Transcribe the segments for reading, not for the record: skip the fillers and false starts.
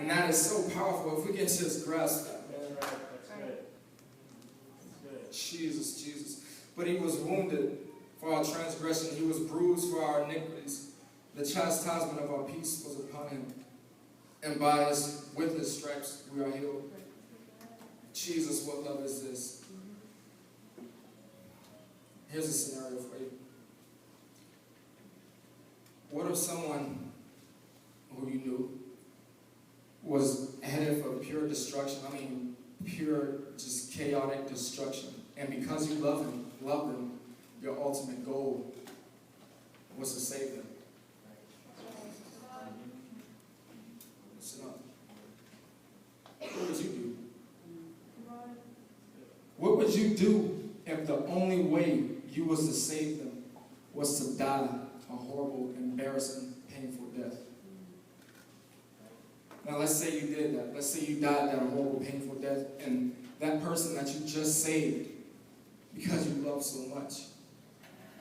And that is so powerful if we can just grasp that, man. That's good. That's good. Jesus, Jesus. But he was wounded for our transgression. He was bruised for our iniquities. The chastisement of our peace was upon him. And with his stripes we are healed. Jesus, what love is this? Here's a scenario for you. What if someone who you knew was headed for pure destruction? I mean, pure, just chaotic destruction. And because you love them, your ultimate goal was to save them. Listen up. What would you do? What would you do if the only way you was to save them was to die a horrible, embarrassing, painful death? Now let's say you did that. Let's say you died that horrible, painful death, and that person that you just saved, because you love so much,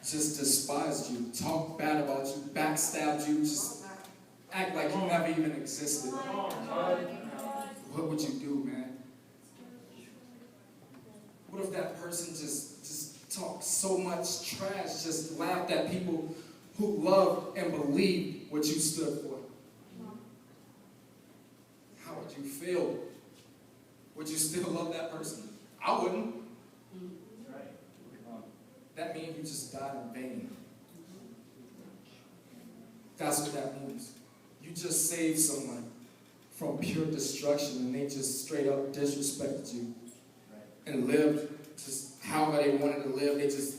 just despised you, talked bad about you, backstabbed you, just act like you never even existed. What would you do, man? What if that person just talked so much trash, just laughed at people who loved and believed what you stood for? How would you feel? Would you still love that person? I wouldn't. That means you just died in vain. That's what that means. You just saved someone from pure destruction, and they just straight up disrespected you and lived just however they wanted to live. They just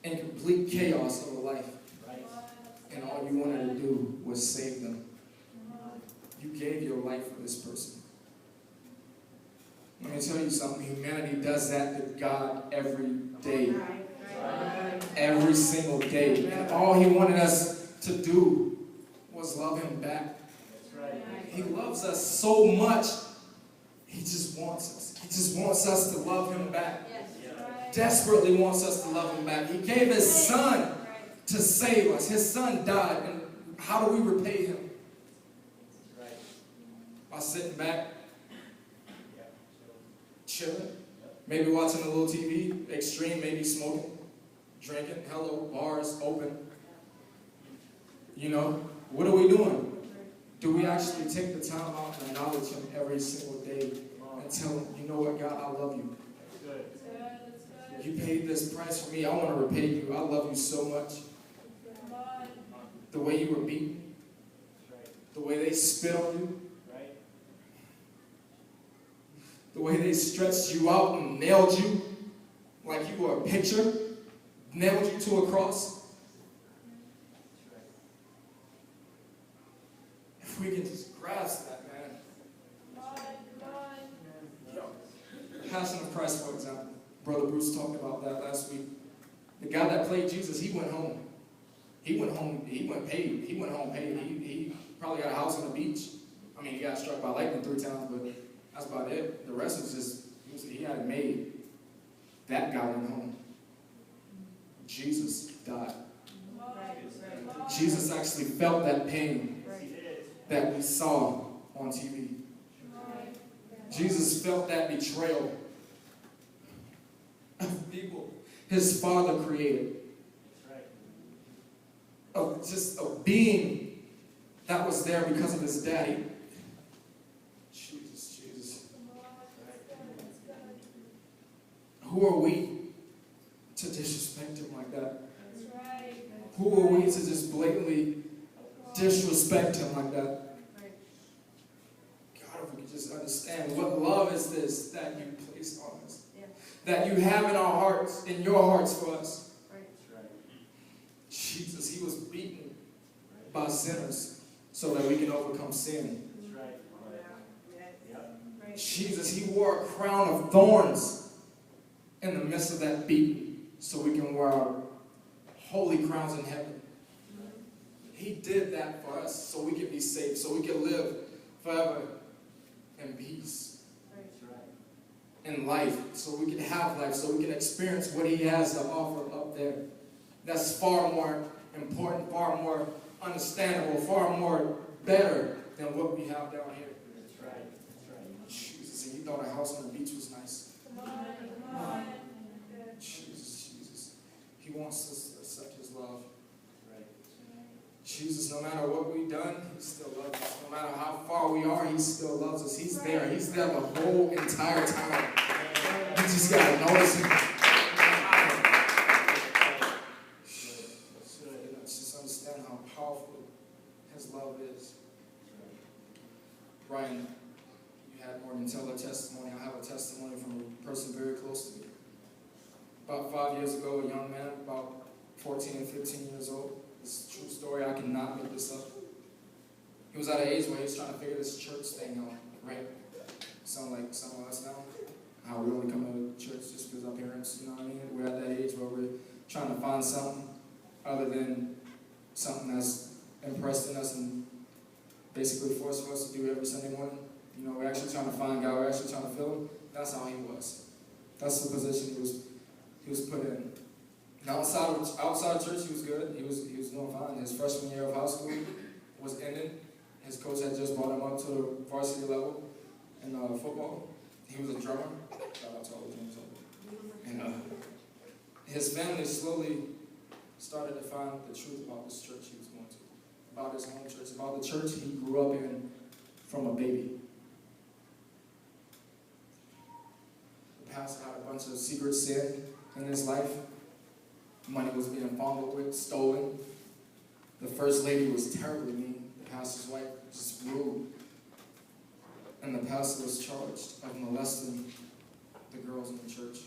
in complete chaos of a life. And all you wanted to do was save them. You gave your life for this person. Let me tell you something. Humanity does that to God every day. Every single day. And all he wanted us to do was love him back. He loves us so much. He just wants us. He just wants us to love him back. Desperately wants us to love him back. He gave his son to save us. His son died. And how do we repay him? By sitting back, chilling, maybe watching a little TV, extreme, maybe smoking, drinking, hello, bars open. You know, what are we doing? Do we actually take the time out to acknowledge him every single day and tell him, you know what, God, I love you. You paid this price for me. I want to repay you. I love you so much. The way you were beaten, the way they spit on you, the way they stretched you out and nailed you like you were a picture, nailed you to a cross. If we can just grasp that, man. Yo, Passion of Christ, for example. Brother Bruce talked about that last week. The guy that played Jesus, he went home. He went home paid. He went home paid. He probably got a house on the beach. I mean, he got struck by lightning 3 times, but that's about it. The rest was just, he had it made. That guy went home. Jesus died. Jesus actually felt that pain that we saw on TV. Jesus felt that betrayal of people his Father created. Of just a being that was there because of his daddy. Jesus. Who are we to disrespect him like that? Who are we to just blatantly disrespect him like that? God, if we could just understand what love is this that you place on us. That you have in our hearts, in your hearts for us. Jesus, he was beaten by sinners so that we can overcome sin. Jesus, he wore a crown of thorns in the midst of that beating so we can wear our holy crowns in heaven. He did that for us so we can be saved, so we can live forever in peace, in life, so we can have life, so we can experience what he has to offer up there. That's far more important, far more understandable, far more better than what we have down here. That's right. That's right. Jesus, and he thought a house on the beach was nice. Jesus. He wants us to accept his love. Right. Jesus, no matter what we've done, he still loves us. No matter how far we are, he still loves us. He's there. He's there the whole entire time. You just got to notice him. Just understand how powerful his love is. Brian, you had more than tell a testimony. I have a testimony from a person very close to me. About 5 years ago, a young man, about 14 and 15 years old. This is a true story. I cannot make this up. He was at an age where he was trying to figure this church thing out, right? Sound like some of us now. How we only come to church just because our parents, you know what I mean? We're at that age where we're trying to find something other than something that's impressed in us and basically forced for us to do every Sunday morning. You know, we're actually trying to find God. We're actually trying to feel him. That's how he was. That's the position he was put in. Now, outside of church, he was good. He was doing fine. His freshman year of high school was ending. His coach had just brought him up to the varsity level in football. He was a drummer. Shout out to all the drummers. And his family slowly started to find the truth about this church he was going to, about his home church, about the church he grew up in from a baby. The pastor had a bunch of secret sin in his life. Money was being fumbled with, stolen. The first lady was terribly mean. The pastor's wife was just rude. And the pastor was charged of molesting the girls in the church.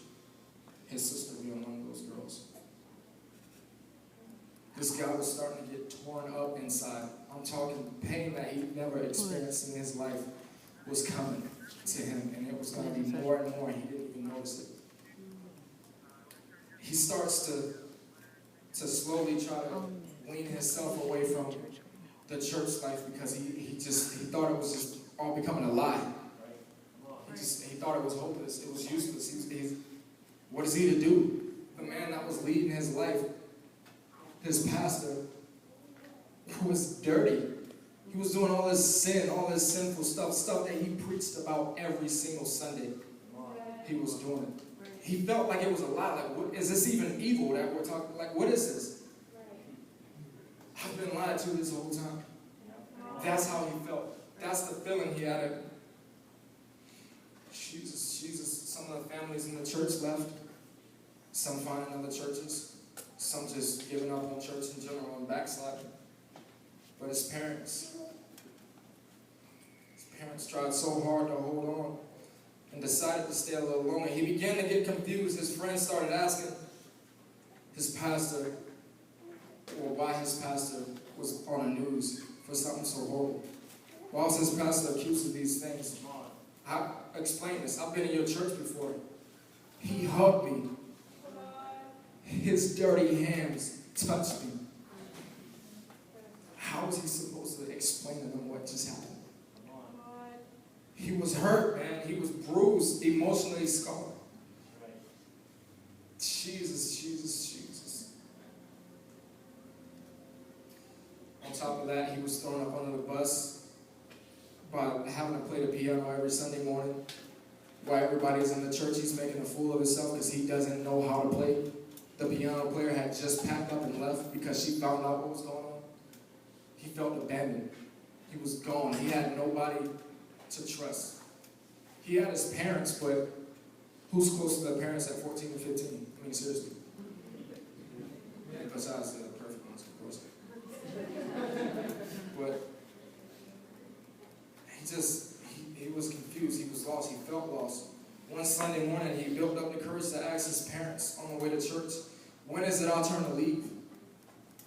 His sister being one of those girls. This guy was starting to get torn up inside. I'm talking pain that he never experienced in his life was coming to him, and it was going to be more and more. He didn't even notice it. He starts to slowly try to wean himself away from the church life because he thought it was just all becoming a lie. He thought it was hopeless. It was useless. What is he to do? The man that was leading his life, his pastor, who was dirty. He was doing all this sin, all this sinful stuff that he preached about every single Sunday. He was doing it. He felt like it was a lie. Like, what, is this even evil that we're talking? Like, what is this? I've been lied to this whole time. That's how he felt. That's the feeling he had. Jesus. Some of the families in the church left. Some finding other churches. Some just giving up on church in general and backsliding. But his parents tried so hard to hold on and decided to stay a little longer. He began to get confused. His friends started asking his pastor, or why his pastor was on the news for something so horrible. Why was his pastor accused of these things? Explain this. I've been in your church before. He hugged me. His dirty hands touched me. How was he supposed to explain to them what just happened? He was hurt, man. He was bruised, emotionally scarred. Jesus. On top of that, he was thrown up under the bus by having to play the piano every Sunday morning. While everybody's in the church, he's making a fool of himself because he doesn't know how to play. The piano player had just packed up and left because she found out what was going on. He felt abandoned. He was gone. He had nobody to trust. He had his parents, but who's close to their parents at 14 and 15? I mean, seriously. Besides the perfect ones, of course. But he was confused. He was lost. He felt lost. One Sunday morning, he built up the courage to ask his parents on the way to church, when is it our turn to leave?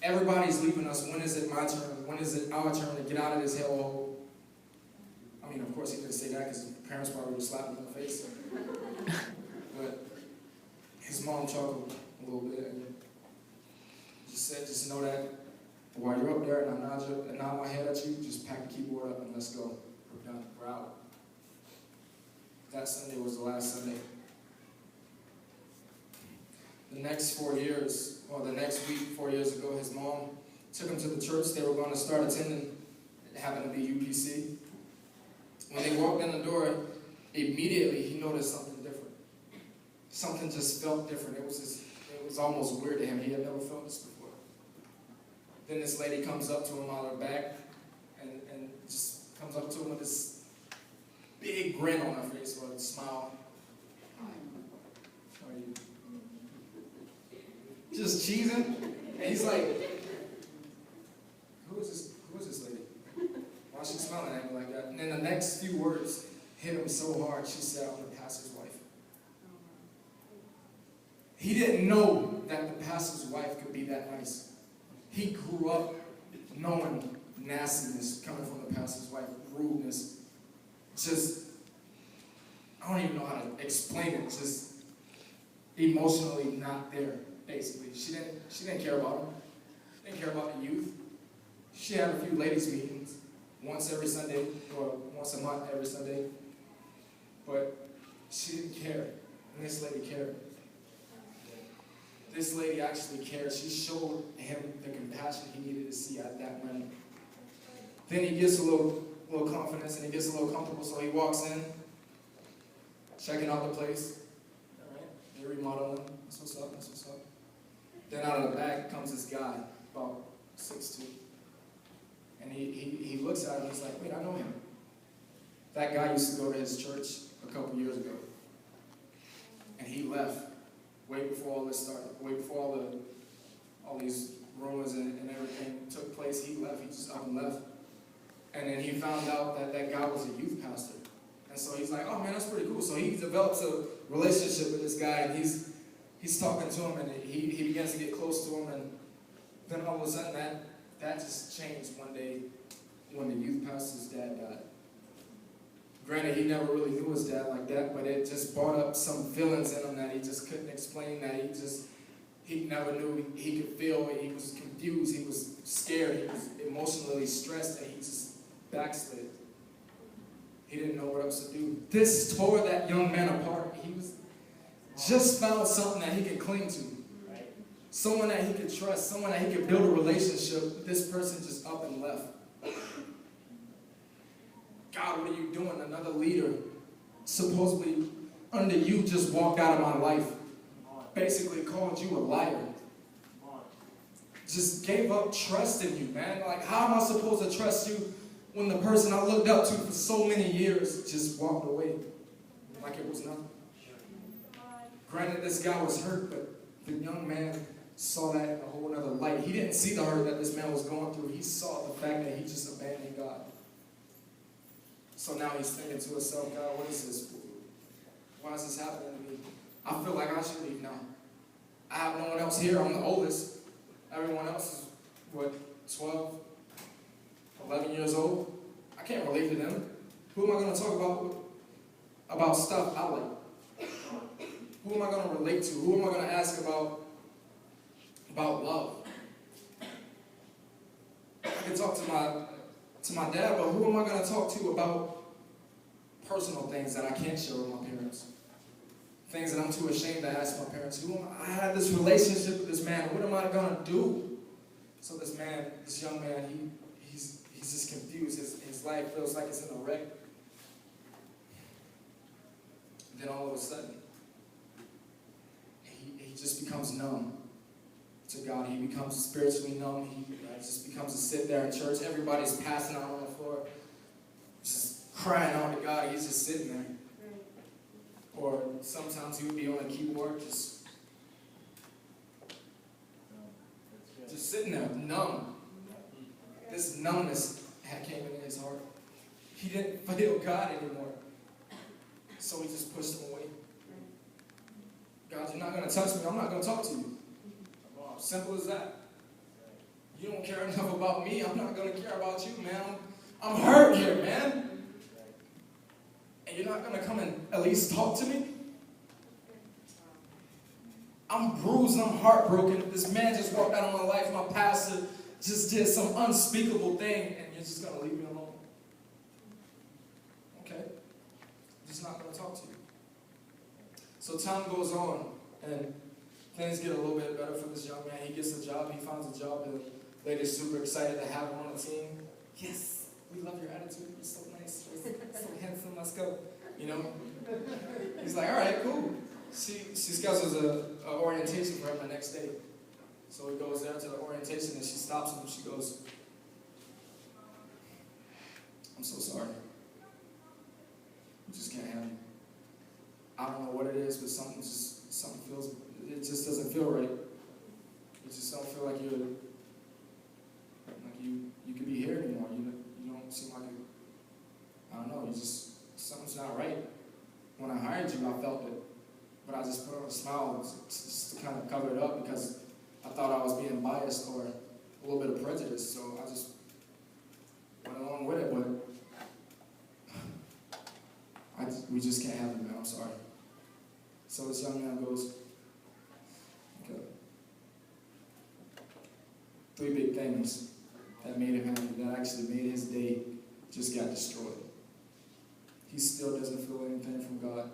Everybody's leaving us. When is it my turn? When is it our turn to get out of this hellhole? I mean, of course, he didn't say that because his parents probably would slap him in the face. But his mom chuckled a little bit and just said, just know that while you're up there and I nod my head at you, just pack the keyboard up and let's go. We're done. We're out. That Sunday was the last Sunday. The next 4 years, or the next week, 4 years ago, his mom took him to the church they were going to start attending. It happened to be UPC. When they walked in the door, immediately he noticed something different. Something just felt different. It was almost weird to him. He had never felt this before. Then this lady comes up to him out of her back and just comes up to him with this big grin on her face or a smile. Hi. How are you? Just cheesing. And he's like, who is this lady? Why is she smiling at me like that? And then the next few words hit him so hard. She said, I'm the pastor's wife. He didn't know that the pastor's wife could be that nice. He grew up knowing nastiness coming from the pastor's wife, rudeness. Just, I don't even know how to explain it. Just emotionally not there, basically. She didn't care about him. Didn't care about the youth. She had a few ladies' meetings once every Sunday, or once a month every Sunday. But she didn't care. And this lady cared. This lady actually cared. She showed him the compassion he needed to see at that moment. Then he gets a little confidence and he gets a little comfortable, so he walks in, checking out the place. All right, they're remodeling. That's what's up, that's what's up. Then out of the back comes this guy, about 6'2". And he looks at him and he's like, wait, I know him. That guy used to go to his church a couple years ago. And he left way before all this started, way before all these rumors and everything took place. He left, he just up and left. And then he found out that that guy was a youth pastor. And so he's like, oh man, that's pretty cool. So he develops a relationship with this guy, and he's talking to him, and he begins to get close to him, and then all of a sudden that just changed one day when the youth pastor's dad died. Granted, he never really knew his dad like that, but it just brought up some feelings in him that he just couldn't explain, that he never knew he could feel. He was confused, he was scared, he was emotionally stressed, and he just backslid. He didn't know what else to do. This tore that young man apart. He was just found something that he could cling to. Someone that he could trust, someone that he could build a relationship. This person just up and left. God, what are you doing? Another leader, supposedly under you, just walked out of my life. Basically called you a liar. Just gave up trust in you, man. Like, how am I supposed to trust you when the person I looked up to for so many years just walked away like it was nothing? Granted, this guy was hurt, but the young man saw that in a whole other light. He didn't see the hurt that this man was going through. He saw the fact that he just abandoned God. So now he's thinking to himself, God, what is this? Why is this happening to me? I feel like I should leave now. I have no one else here. I'm the oldest. Everyone else is, 12, 11 years old? I can't relate to them. Who am I going to talk about stuff I like? Who am I going to relate to? Who am I going to ask about love? I can talk to my dad, but who am I going to talk to about personal things that I can't share with my parents? Things that I'm too ashamed to ask my parents. I had this relationship with this man. What am I going to do? So this young man, he's just confused. His life feels like it's in a wreck. Then all of a sudden, he just becomes numb to God. He becomes spiritually numb. He just becomes to sit there in church. Everybody's passing out on the floor, just crying out to God. He's just sitting there. Or sometimes he would be on a keyboard, just sitting there, numb. This numbness came into his heart. He didn't feel God anymore. So he just pushed him away. God, you're not going to touch me. I'm not going to talk to you. Simple as that. You don't care enough about me. I'm not going to care about you, man. I'm hurt here, man. And you're not going to come and at least talk to me? I'm bruised, I'm heartbroken. This man just walked out of my life. My pastor just did some unspeakable thing, and you're just going to leave me alone? Okay. I'm just not going to talk to you. So time goes on, and things get a little bit better for this young man. He gets a job. He finds a job. The lady's super excited to have him on the team. Yes, we love your attitude. You're so nice. You're so handsome. Let's go. You know? He's like, all right, cool. She schedules a orientation for him the next day. So he goes there to the orientation and she stops him and she goes, I'm so sorry. We just can't have you. I don't know what it is, but something feels, it just doesn't feel right. It just don't feel like you could be here anymore. You don't seem like I don't know, something's not right. When I hired you, I felt it. But I just put on a smile just to kind of cover it up because I thought I was being biased or a little bit of prejudice, so I just went along with it, but we just can't have it, man. I'm sorry. So this young man goes, okay. 3 big things that made him happy, that actually made his day, just got destroyed. He still doesn't feel anything from God.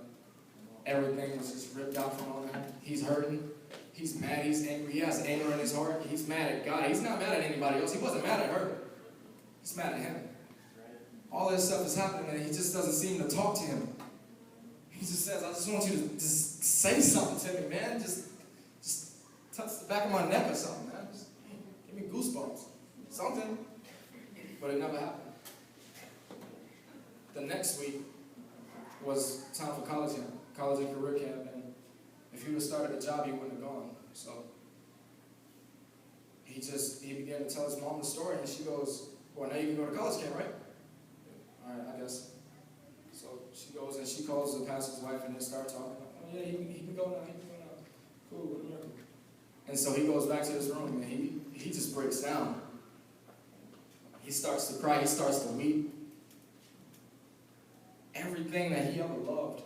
Everything was just ripped out from under him. He's hurting. He's mad. He's angry. He has anger in his heart. He's mad at God. He's not mad at anybody else. He wasn't mad at her. He's mad at him. All this stuff is happening and he just doesn't seem to talk to him. He just says, I just want you to just say something to me, man. Just touch the back of my neck or something, man. Just give me goosebumps. Something. But it never happened. The next week was time for college and career camp, and if he would have started a job, he wouldn't have gone. So he began to tell his mom the story, and she goes, well, now you can go to college camp, right? All right, I guess. So she goes and she calls the pastor's wife, and they start talking. Oh yeah, he can go now, Cool, whatever. And so he goes back to his room, and he just breaks down. He starts to cry, he starts to weep. Everything that he ever loved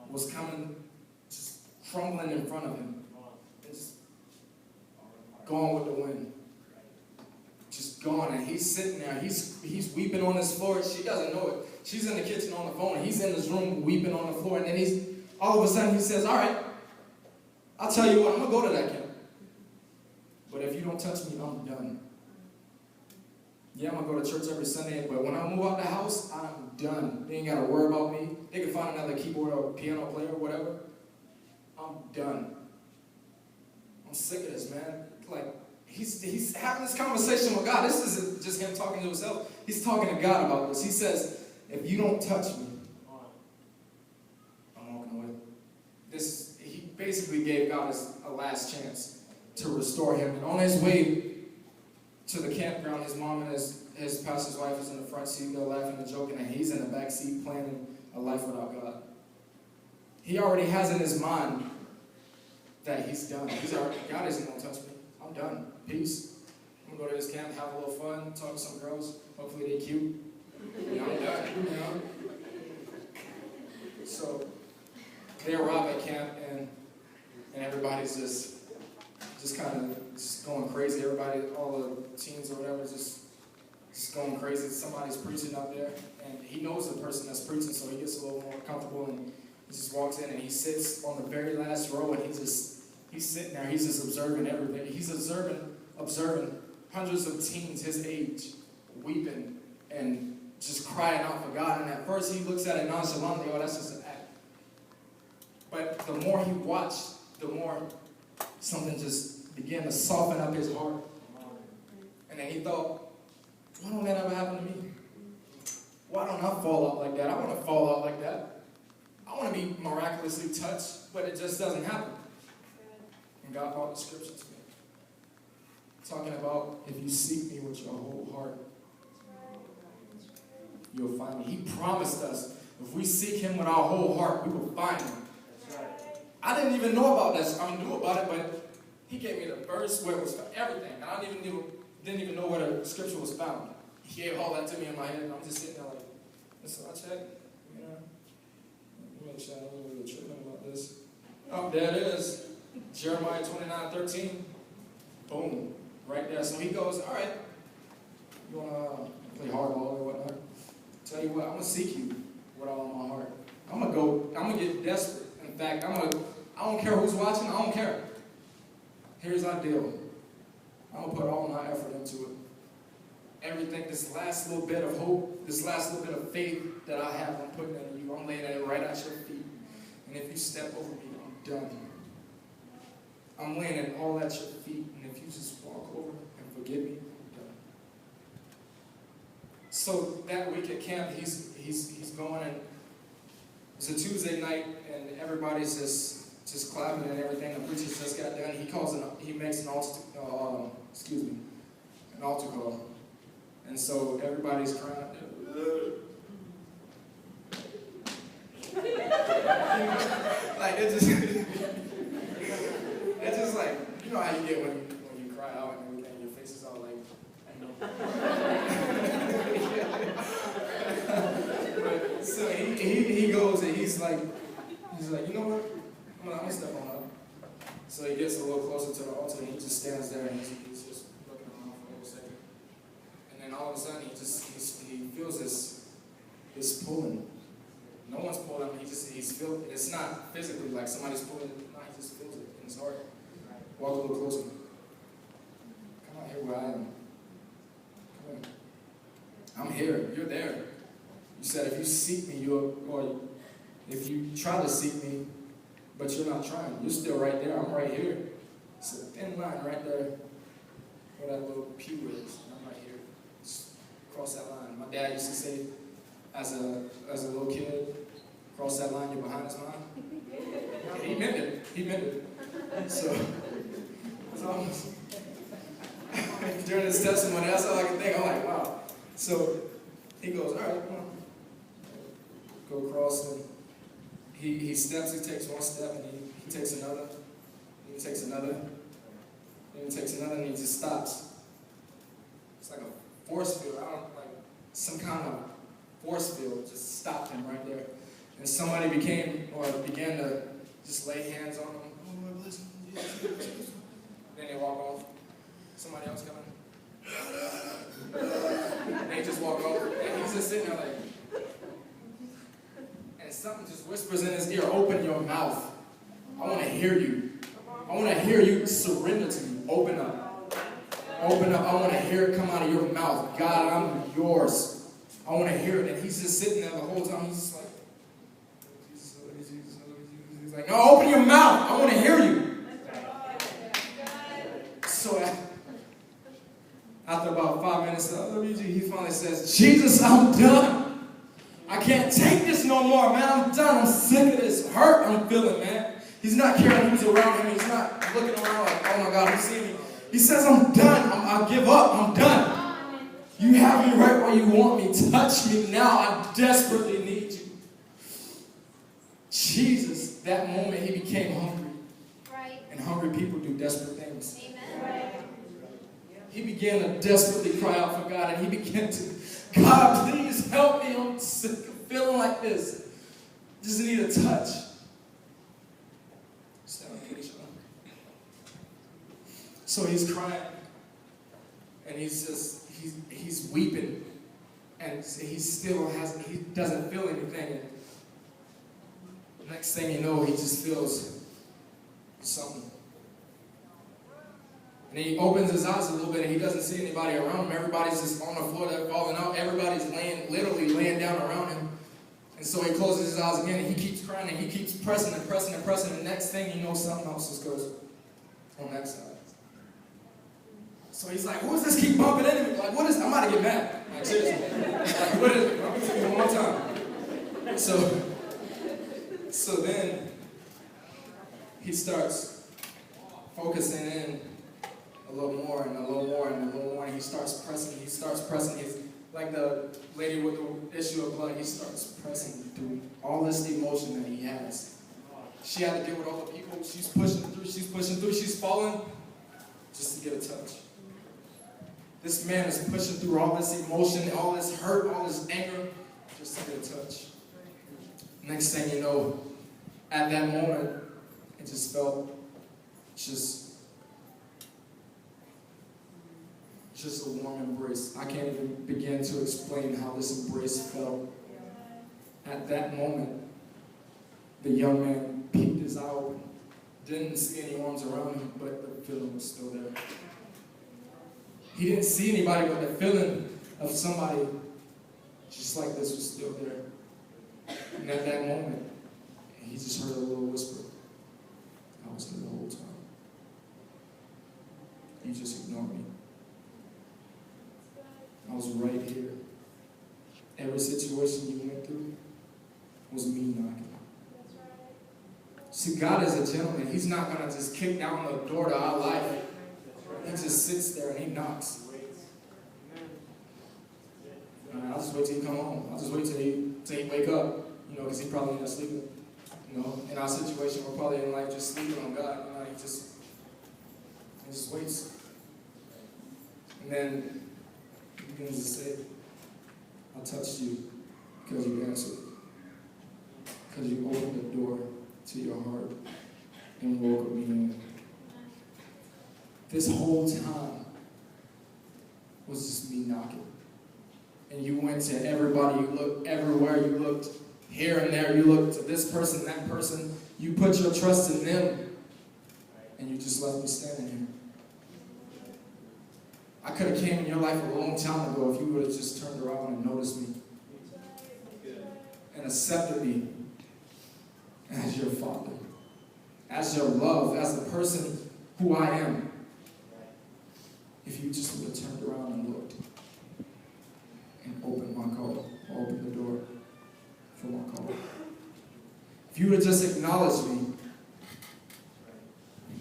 was coming, just crumbling in front of him. And just gone with the wind. Just gone. And he's sitting there. He's weeping on his floor. She doesn't know it. She's in the kitchen on the phone. He's in his room weeping on the floor. And then all of a sudden he says, all right, I'll tell you what, I'm going to go to that camp. But if you don't touch me, I'm done. Yeah, I'm going to go to church every Sunday, but when I move out the house, I'm done. They ain't got to worry about me. They can find another keyboard or piano player or whatever. I'm done. I'm sick of this, man. Like, he's having this conversation with God. This isn't just him talking to himself. He's talking to God about this. He says, if you don't touch me, I'm walking away. He basically gave God a last chance to restore him. And on his way to the campground, his mom and his pastor's wife is in the front seat, they're laughing and joking, and he's in the back seat planning a life without God. He already has in his mind that he's done. God isn't going to touch me. I'm done. Peace. I'm going to go to this camp, have a little fun, talk to some girls. Hopefully they're cute. I'm done. So they arrive at camp, and everybody's just kind of just going crazy. Everybody, all the teens or whatever, just going crazy. Somebody's preaching up there, and he knows the person that's preaching, so he gets a little more comfortable, and he just walks in, and he sits on the very last row, and he's sitting there. He's just observing everything. He's observing hundreds of teens his age, weeping and just crying out for God. And at first, he looks at it nonchalantly. Oh, that's just an act. But the more he watched, the more something just began to soften up his heart. And then he thought, why don't that ever happen to me? Why don't I fall out like that? I want to fall out like that. I want to be miraculously touched, but it just doesn't happen. And God brought the scripture to me, talking about if you seek me with your whole heart, you'll find me. He promised us if we seek him with our whole heart, we will find him. I didn't even know about this. I knew about it, but he gave me the verse where it was for everything. And I didn't even know where the scripture was found. He gave all that to me in my head, and I'm just sitting there like, listen, I check. Make sure I don't really tripping about this. Oh, there it is. Jeremiah 29:13. Boom. Right there. So he goes, all right, you want to play hardball or whatnot? Tell you what, I'm going to seek you with all my heart. I'm going to get desperate. In fact, I don't care who's watching, I don't care. Here's our deal. I'm going to put all my effort into it. everything, this last little bit of hope, this last little bit of faith that I have, I'm putting it in you. I'm laying it right at your feet. And if you step over me, I'm done. I'm laying it all at your feet. And if you just walk over and forgive me, I'm done. So that week at camp, he's going, and it's a Tuesday night, and everybody's just clapping and everything. The preacher just got done. He makes an altar call. And so everybody's crying. Like it's just like, you know how you get when you cry out and everything, your face is all like, But, so he goes and he's like, you know what? I'm gonna step on up. So he gets a little closer to the altar and he just stands there and he's just looking around for a little second. And then all of a sudden he feels this pulling. No one's pulling him, he's feeling it. It's not physically like somebody's pulling it, no, he just feels it in his heart. Walk a little closer. Come out here where I am. Come on. I'm here, you're there. You said if you seek me, or if you try to seek me, but you're not trying, you're still right there, I'm right here. It's a thin line right there where that little pew is, and I'm right here. Just cross that line. My dad used to say, as a little kid, cross that line, you're behind his mind. He meant it. So during this testimony, that's all I could think. I'm like, wow. So he goes, all right, come on. Go across, and he steps, he takes one step, and he takes another, and he takes another, and he takes another, and he just stops. It's like a force field, some kind of force field just stopped him right there. And somebody began to just lay hands on him. Oh, Lord, bless him. Jesus. Then they walk off. Somebody else coming. And they just walk over. And he's just sitting there like, and something just whispers in his ear, open your mouth. I want to hear you. I want to hear you surrender to me. Open up. Open up. I want to hear it come out of your mouth. God, I'm yours. I want to hear it. And he's just sitting there the whole time. He's just like, Jesus, Jesus. He's like, no, open your mouth. I want to hear you. So after about 5 minutes, he finally says, Jesus, I'm done. I can't take this no more, man. I'm done. I'm sick of this hurt I'm feeling, man. He's not caring who's around him. He's not looking around like, oh my God, who's seeing me? He says, I'm done. I give up. I'm done. You have me right where you want me. Touch me now. I desperately need you. Jesus, that moment he became hungry. Right. And hungry people do desperate things. Amen. Right. He began to desperately cry out for God, and he began to, God, please help me. I'm sick of feeling like this. Just need a touch. So he's crying, and he's weeping, and he doesn't feel anything. And the next thing you know, he just feels something. And he opens his eyes a little bit, and he doesn't see anybody around him. Everybody's just on the floor, they're falling out. Everybody's literally laying down around him. And so he closes his eyes again, and he keeps crying, and he keeps pressing and pressing and pressing. And the next thing you know, something else just goes on that side. So he's like, who does this keep bumping into me? Like, what is, I'm about to get mad. Like, seriously. Like, what is it? Bump into me one more time. So then he starts focusing in a little more and a little more and a little more, and he starts pressing. He's like the lady with the issue of blood. He starts pressing through all this emotion that he has. She had to deal with all the people. She's pushing through, she's falling just to get a touch. This man is pushing through all this emotion, all this hurt, all this anger, just to get a touch. Next thing you know, at that moment, it just felt just a warm embrace. I can't even begin to explain how this embrace felt. At that moment, the young man peeked his eye open. Didn't see any arms around him, but the feeling was still there. He didn't see anybody, but the feeling of somebody just like this was still there. And at that moment, he just heard a little whisper. I was here the whole time. You just ignored me. I was right here. Every situation you went through was me knocking. See, God is a gentleman. He's not going to just kick down the door to our life. He just sits there and he knocks. I'll just wait till he come home. I'll just wait till he wake up, because he probably not sleeping. In our situation, we're probably in life just sleeping on God. He just waits. And then he begins to say, I touched you because you answered. Because you opened the door to your heart and welcomed me in. This whole time was just me knocking. And you went to everybody, you looked everywhere, you looked here and there, you looked to this person, that person. You put your trust in them, and you just left me standing here. I could have came in your life a long time ago if you would have just turned around and noticed me and accepted me as your father, as your love, as the person who I am. If you just would have turned around and looked and opened my call, or opened the door for my call. If you would have just acknowledged me,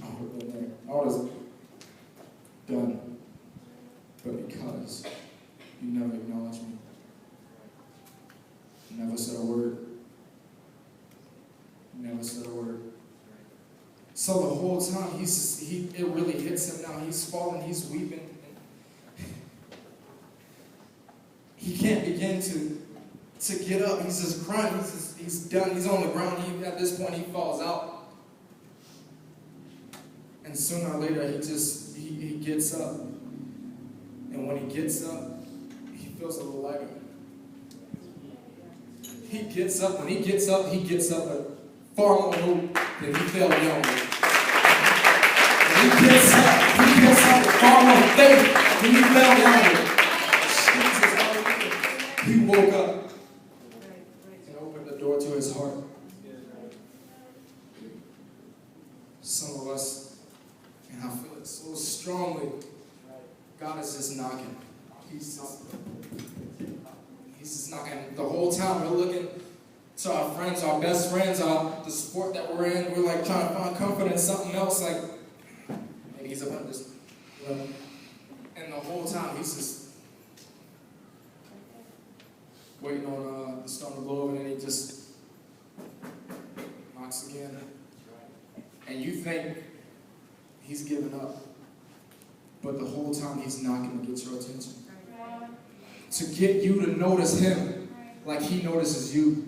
I would have been there. I would have done. But because you never acknowledged me, you never said a word. You never said a word. So the whole time, it really hits him now. He's falling, he's weeping. He can't begin to get up. He's just crying. He's done. He's on the ground. At this point, he falls out. And sooner or later, he gets up. And when he gets up, he feels a little lighter. He gets up. When he gets up a far more hope than he felt young. When he gets up with far more faith than he felt young. He woke up and opened the door to his heart. Some of us, and I feel it so strongly, God is just knocking. He's just knocking. The whole time we're looking to our friends, our best friends, the sport that we're in. We're like trying to find comfort in something else. Like, maybe he's about this. And the whole time he's just waiting on the storm to blow over, and then he just knocks again. And you think he's given up. But the whole time he's knocking to get your attention. To get you to notice him like he notices you.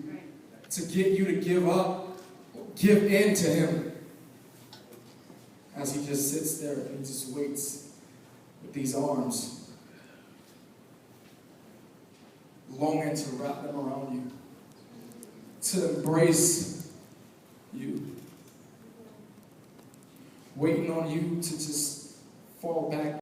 To get you to give up, give in to him. As he just sits there and he just waits with these arms, longing to wrap them around you, to embrace you, waiting on you to just fall back